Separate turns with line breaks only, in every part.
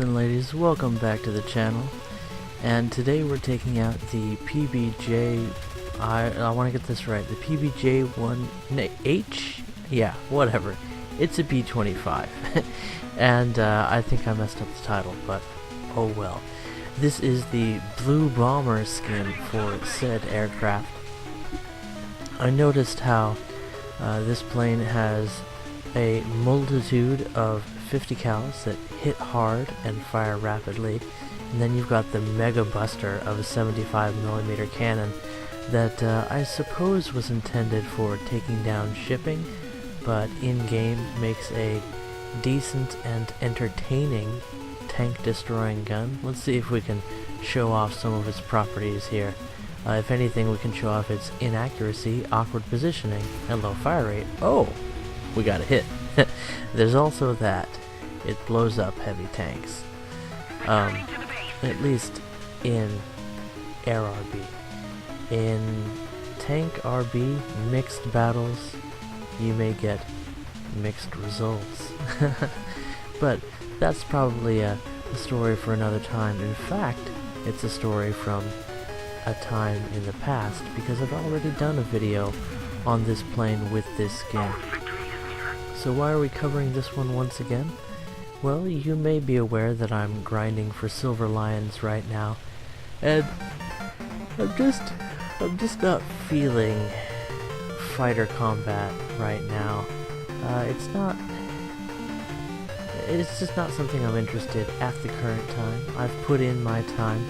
and ladies, welcome back to the channel. And today we're taking out the PBJ, I want to get this right, the PBJ1H? Yeah, whatever. It's a B-25. And I think I messed up the title, but oh well. This is the Blue Bomber skin for said aircraft. I noticed how this plane has a multitude of 50 cals that hit hard and fire rapidly, and then you've got the mega buster of a 75mm cannon that I suppose was intended for taking down shipping, but in-game makes a decent and entertaining tank destroying gun. Let's see if we can show off some of its properties here. If anything, we can show off its inaccuracy, awkward positioning, and low fire rate. Oh, we got a hit. There's also that. It blows up heavy tanks. At least in air RB. In tank RB, mixed battles, you may get mixed results. But that's probably a story for another time. In fact, it's a story from a time in the past, because I've already done a video on this plane with this skin. So why are we covering this one once again? Well, you may be aware that I'm grinding for Silver Lions right now, and I'm just not feeling fighter combat right now. It's just not something I'm interested at the current time. I've put in my time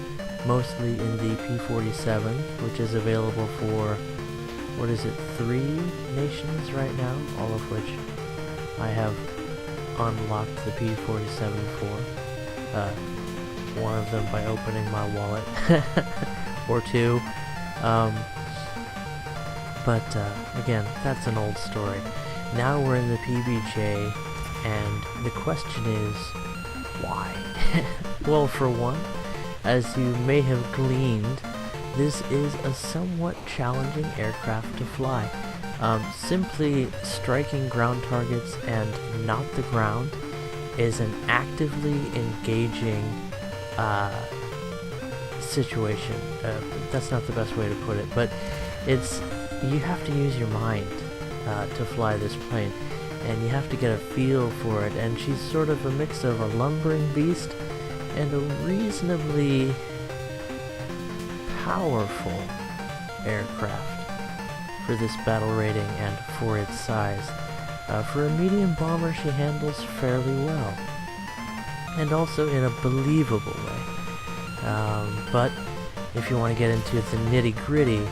mostly in the P-47, which is available for, what is it, 3 nations right now, all of which I have unlocked the P-47 for. One of them by opening my wallet, or 2. But again, that's an old story. Now we're in the PBJ, and the question is, why? Well, for one, as you may have gleaned, this is a somewhat challenging aircraft to fly. Simply striking ground targets and not the ground is an actively engaging situation. That's not the best way to put it, but you have to use your mind to fly this plane, and you have to get a feel for it, and she's sort of a mix of a lumbering beast and a reasonably powerful aircraft for this battle rating and for its size. For a medium bomber, she handles fairly well, and also in a believable way. But if you want to get into the nitty-gritty,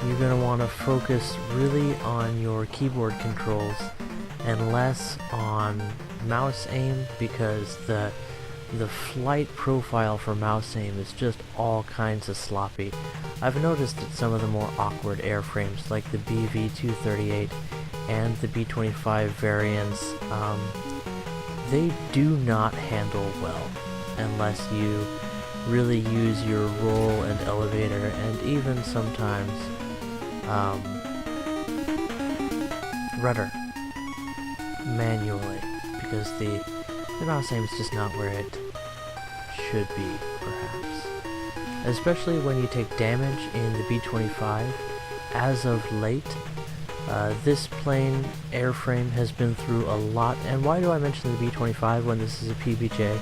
you're going to want to focus really on your keyboard controls and less on mouse aim, because the flight profile for mouse aim is just all kinds of sloppy. I've noticed that some of the more awkward airframes, like the BV-238 and the B-25 variants, they do not handle well unless you really use your roll and elevator, and even sometimes rudder manually, because the mouse aim is just not where it should be, perhaps. Especially when you take damage in the B-25. As of late, this plane airframe has been through a lot. And why do I mention the B-25 when this is a PBJ?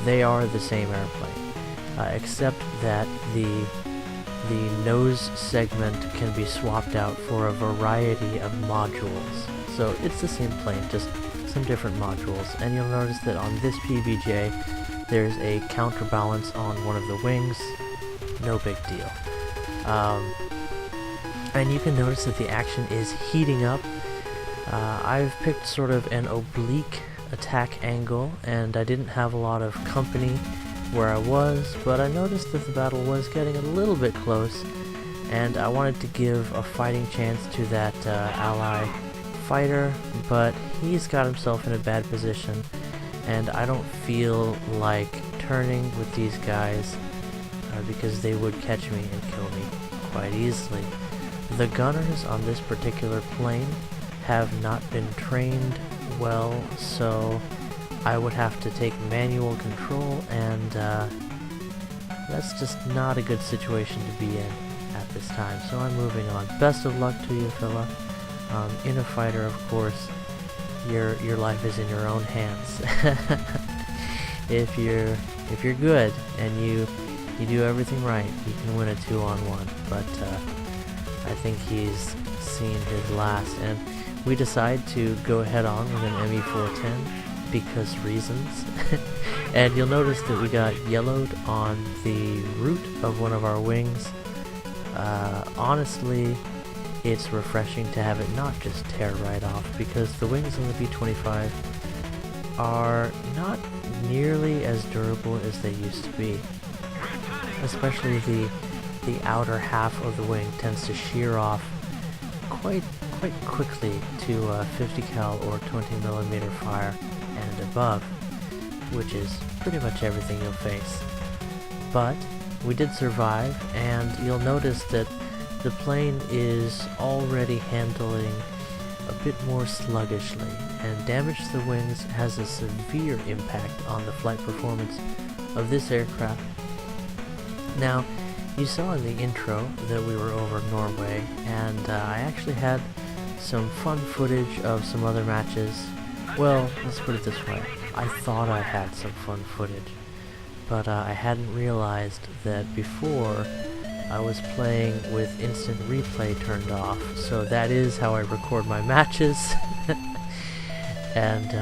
They are the same airplane, except that the nose segment can be swapped out for a variety of modules. So it's the same plane, just some different modules. And you'll notice that on this PBJ, there's a counterbalance on one of the wings. No big deal. And you can notice that the action is heating up. I've picked sort of an oblique attack angle, and I didn't have a lot of company where I was, but I noticed that the battle was getting a little bit close, and I wanted to give a fighting chance to that ally fighter, but he's got himself in a bad position, and I don't feel like turning with these guys because they would catch me and kill me quite easily. The gunners on this particular plane have not been trained well, so I would have to take manual control, and that's just not a good situation to be in at this time, so I'm moving on. Best of luck to you, fella. In a fighter, of course, your life is in your own hands. If you're good and you do everything right, you can win a 2-on-1. But I think he's seen his last, and we decide to go head on with an ME410 because reasons. And you'll notice that we got yellowed on the root of one of our wings. Honestly, it's refreshing to have it not just tear right off, because the wings on the B-25 are not nearly as durable as they used to be. Especially the outer half of the wing tends to shear off quite quickly to 50 cal or 20mm fire and above, which is pretty much everything you'll face. But we did survive, and you'll notice that the plane is already handling a bit more sluggishly, and damage to the wings has a severe impact on the flight performance of this aircraft. Now, you saw in the intro that we were over Norway, and I actually had some fun footage of some other matches. Well, let's put it this way, I thought I had some fun footage, but I hadn't realized that before I was playing with instant replay turned off, so that is how I record my matches. And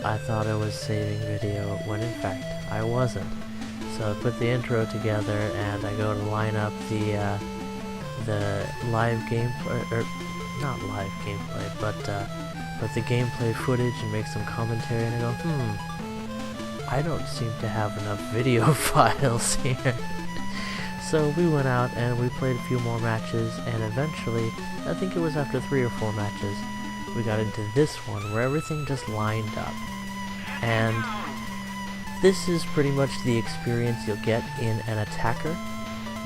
I thought I was saving video when in fact I wasn't. So I put the intro together and I go to line up the live gameplay, or not live gameplay, but the gameplay footage and make some commentary, and I go, I don't seem to have enough video files here. So we went out and we played a few more matches, and eventually, I think it was after 3 or 4 matches, we got into this one where everything just lined up. And this is pretty much the experience you'll get in an attacker,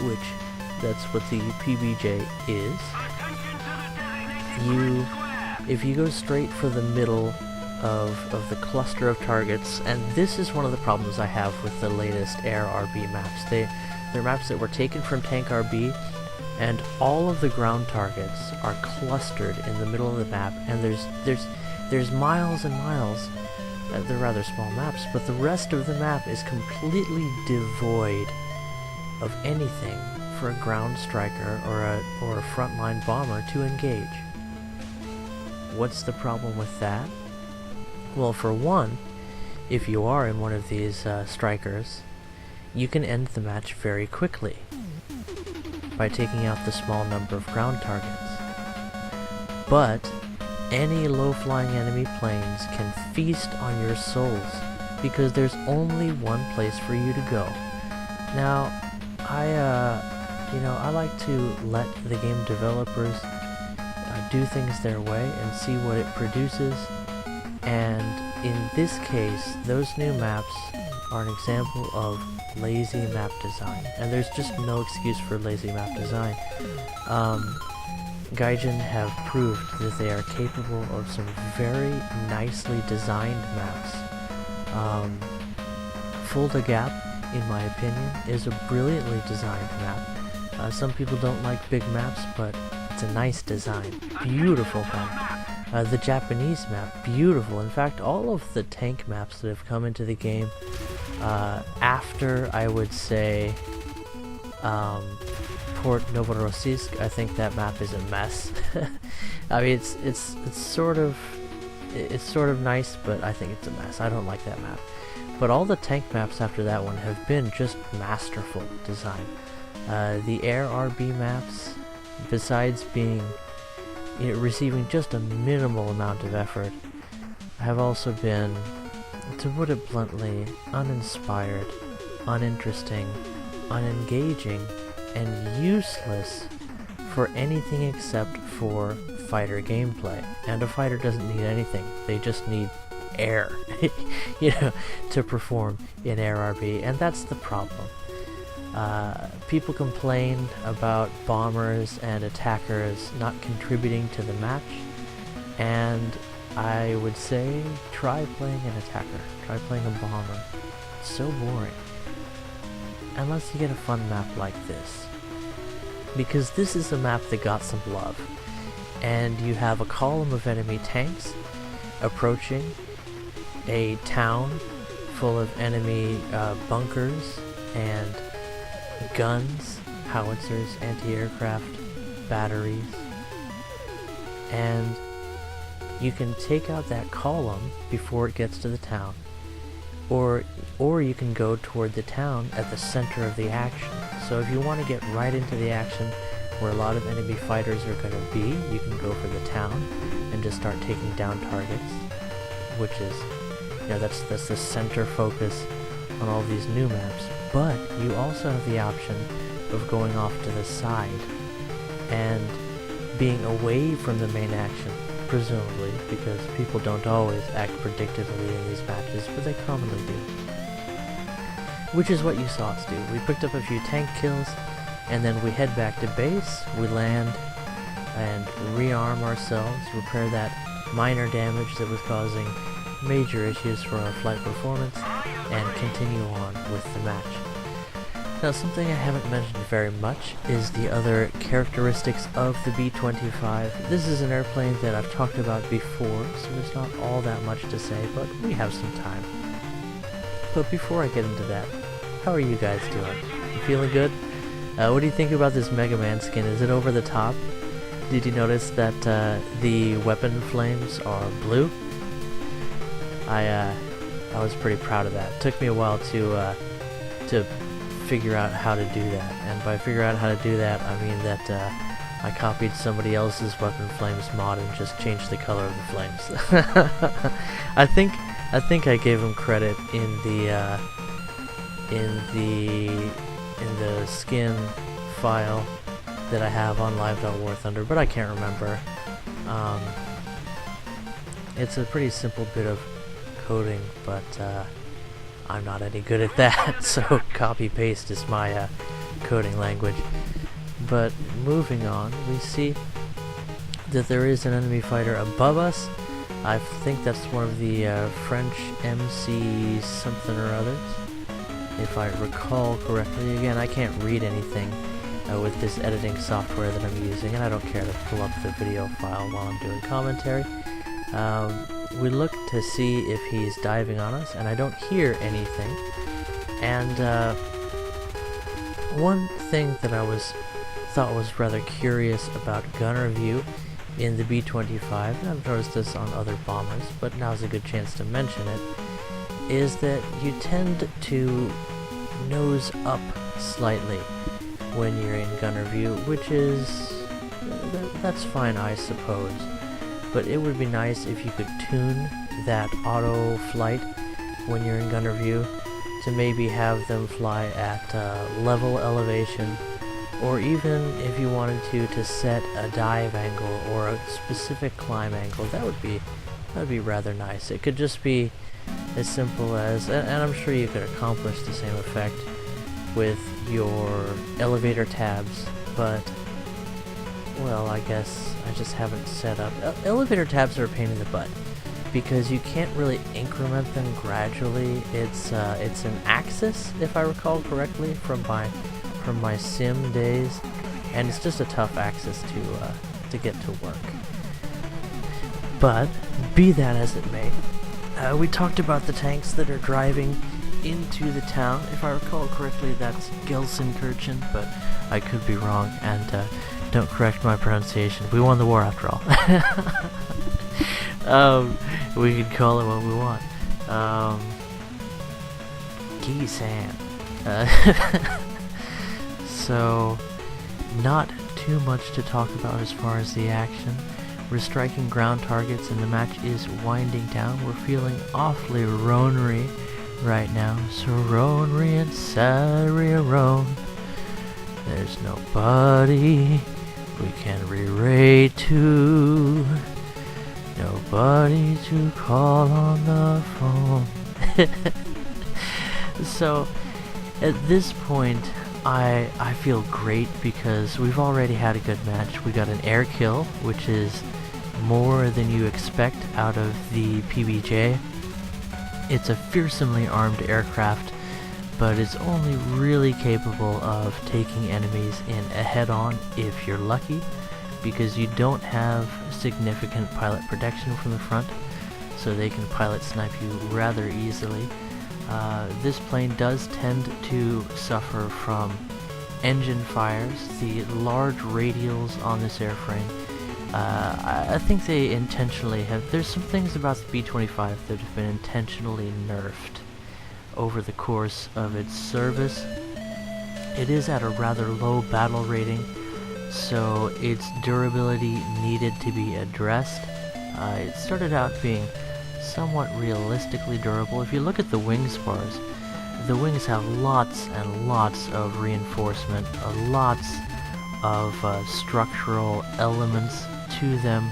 which that's what the PBJ is. If you go straight for the middle of the cluster of targets, and this is one of the problems I have with the latest Air RB maps. They're maps that were taken from Tank RB, and all of the ground targets are clustered in the middle of the map, and there's miles and miles. They're rather small maps, but the rest of the map is completely devoid of anything for a ground striker or a frontline bomber to engage. What's the problem with that? Well, for one, if you are in one of these strikers, you can end the match very quickly by taking out the small number of ground targets. But any low-flying enemy planes can feast on your souls, because there's only one place for you to go. Now, I like to let the game developers do things their way and see what it produces, and in this case, those new maps are an example of lazy map design, and there's just no excuse for lazy map design. Gaijin have proved that they are capable of some very nicely designed maps. Fulda Gap, in my opinion, is a brilliantly designed map. Some people don't like big maps, but it's a nice design. Beautiful map. The Japanese map, beautiful. In fact, all of the tank maps that have come into the game after, I would say, Port Novorossiysk, I think that map is a mess. I mean, it's sort of nice, but I think it's a mess. I don't like that map. But all the tank maps after that one have been just masterful design. The Air RB maps, besides being receiving just a minimal amount of effort, have also been, to put it bluntly, uninspired, uninteresting, unengaging, and useless for anything except for fighter gameplay. And a fighter doesn't need anything, they just need air, to perform in Air RB, and that's the problem. People complain about bombers and attackers not contributing to the match, and I would say try playing an attacker. Try playing a bomber. It's so boring. Unless you get a fun map like this. Because this is a map that got some love. And you have a column of enemy tanks approaching a town full of enemy bunkers and guns, howitzers, anti-aircraft, batteries. And you can take out that column before it gets to the town. Or you can go toward the town at the center of the action. So if you want to get right into the action where a lot of enemy fighters are going to be, you can go for the town and just start taking down targets, which is, you know, that's the center focus on all these new maps. But you also have the option of going off to the side and being away from the main action, presumably, because people don't always act predictably in these matches, but they commonly do. Which is what you saw us do. We picked up a few tank kills, and then we head back to base, we land, and rearm ourselves, repair that minor damage that was causing major issues for our flight performance, and continue on with the match. Now, something I haven't mentioned very much is the other characteristics of the B-25. This is an airplane that I've talked about before, so there's not all that much to say, but we have some time. But before I get into that, how are you guys doing? You feeling good? What do you think about this Mega Man skin? Is it over the top? Did you notice that the weapon flames are blue? I was pretty proud of that. It took me a while to figure out how to do that, and by figure out how to do that, I mean that I copied somebody else's weapon flames mod and just changed the color of the flames. I think I gave him credit in the skin file that I have on live.warthunder, but I can't remember. It's a pretty simple bit of coding, but I'm not any good at that, so copy-paste is my coding language. But moving on, we see that there is an enemy fighter above us. I think that's one of the French MC something or others, if I recall correctly. Again, I can't read anything with this editing software that I'm using, and I don't care to pull up the video file while I'm doing commentary. We look to see if he's diving on us, and I don't hear anything. And one thing that I thought was rather curious about gunner view in the B-25, and I've noticed this on other bombers, but now's a good chance to mention it, is that you tend to nose up slightly when you're in gunner view, which is, that's fine, I suppose. But it would be nice if you could tune that auto flight when you're in gunner view to maybe have them fly at level elevation, or even if you wanted to set a dive angle or a specific climb angle. That would be rather nice. It could just be as simple as, and I'm sure you could accomplish the same effect with your elevator tabs, but well, I guess I just haven't set up. Elevator tabs are a pain in the butt because you can't really increment them gradually. It's an axis, if I recall correctly, from my sim days, and it's just a tough axis to get to work. But be that as it may, we talked about the tanks that are driving into the town. If I recall correctly, that's Gelsenkirchen, but I could be wrong, and don't correct my pronunciation. We won the war after all. We can call it what we want. Gisan. So, not too much to talk about as far as the action. We're striking ground targets and the match is winding down. We're feeling awfully ronery right now. So ronery and Saturday roan. There's nobody we can re-rate to. Nobody to call on the phone. So, at this point, I feel great because we've already had a good match. We got an air kill, which is more than you expect out of the PBJ. It's a fearsomely armed aircraft, but it's only really capable of taking enemies in a head-on if you're lucky, because you don't have significant pilot protection from the front, so they can pilot snipe you rather easily. This plane does tend to suffer from engine fires. The large radials on this airframe, I think they intentionally have... There's some things about the B-25 that have been intentionally nerfed over the course of its service. It is at a rather low battle rating, so its durability needed to be addressed. It started out being somewhat realistically durable. If you look at the wing spars, the wings have lots and lots of reinforcement, lots of structural elements to them,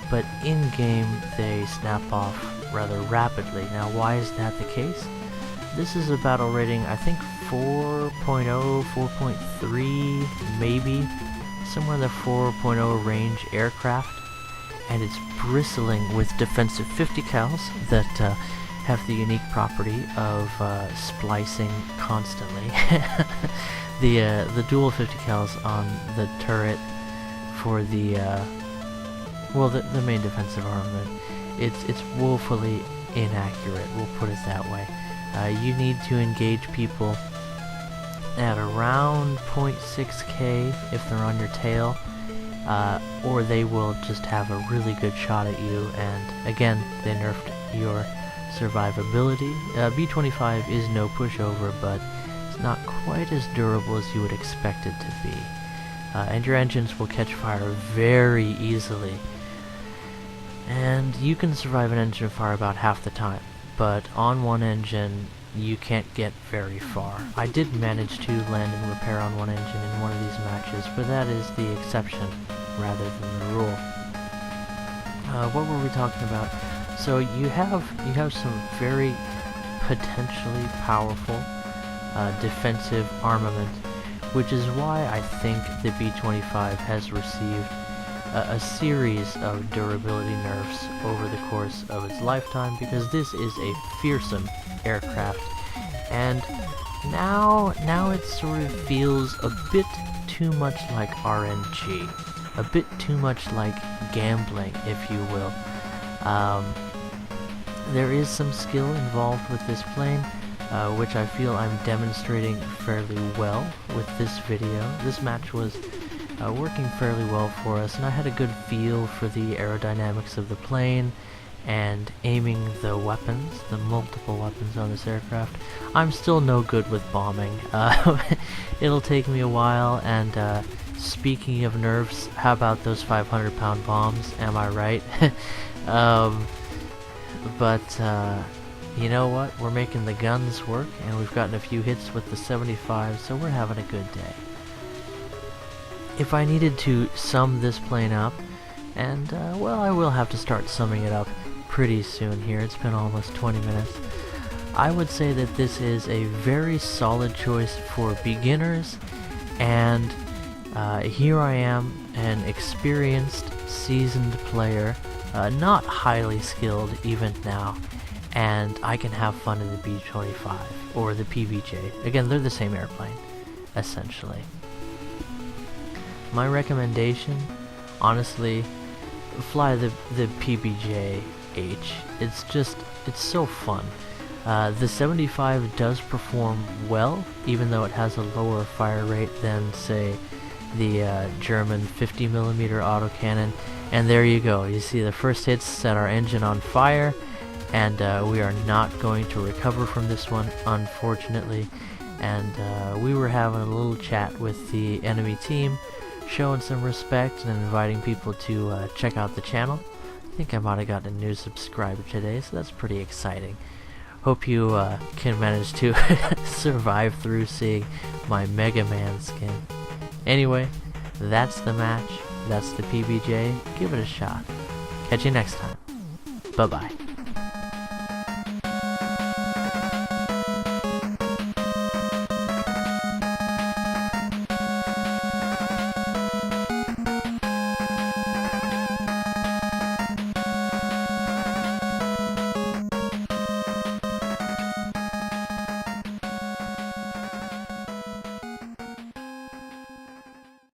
but in-game they snap off rather rapidly. Now, why is that the case? This is a battle rating, I think 4.0, 4.3, maybe, somewhere in the 4.0 range aircraft, and it's bristling with defensive 50 cals that have the unique property of splicing constantly. The dual 50 cals on the turret for the the main defensive armament, it's woefully inaccurate, we'll put it that way. You need to engage people at around 0.6k if they're on your tail, or they will just have a really good shot at you, and again, they nerfed your survivability. B-25 is no pushover, but it's not quite as durable as you would expect it to be. And your engines will catch fire very easily. And you can survive an engine fire about half the time, but on one engine you can't get very far. I did manage to land and repair on one engine in one of these matches, but that is the exception rather than the rule. What were we talking about? So you have some very potentially powerful defensive armament, which is why I think the B-25 has received a series of durability nerfs over the course of its lifetime, because this is a fearsome aircraft, and now it sort of feels a bit too much like RNG, a bit too much like gambling, if you will. There is some skill involved with this plane, which I feel I'm demonstrating fairly well with this video. This match was working fairly well for us, and I had a good feel for the aerodynamics of the plane and aiming the weapons, the multiple weapons on this aircraft. I'm still no good with bombing. It'll take me a while, and speaking of nerfs, how about those 500-pound bombs? Am I right? But you know what? We're making the guns work, and we've gotten a few hits with the 75, so we're having a good day. If I needed to sum this plane up, and well, I will have to start summing it up pretty soon here, it's been almost 20 minutes, I would say that this is a very solid choice for beginners, and here I am, an experienced, seasoned player, not highly skilled even now, and I can have fun in the B-25, or the PBJ. Again, they're the same airplane, essentially. My recommendation, honestly, fly the PBJ-H. It's so fun. The 75 does perform well, even though it has a lower fire rate than, say, the German 50mm autocannon. And there you go. You see the first hits set our engine on fire, and we are not going to recover from this one, unfortunately. And we were having a little chat with the enemy team, showing some respect and inviting people to check out the channel. I think I might have gotten a new subscriber today, so that's pretty exciting. Hope you can manage to survive through seeing my Mega Man skin. Anyway, that's the match. That's the PBJ. Give it a shot. Catch you next time. Bye-bye.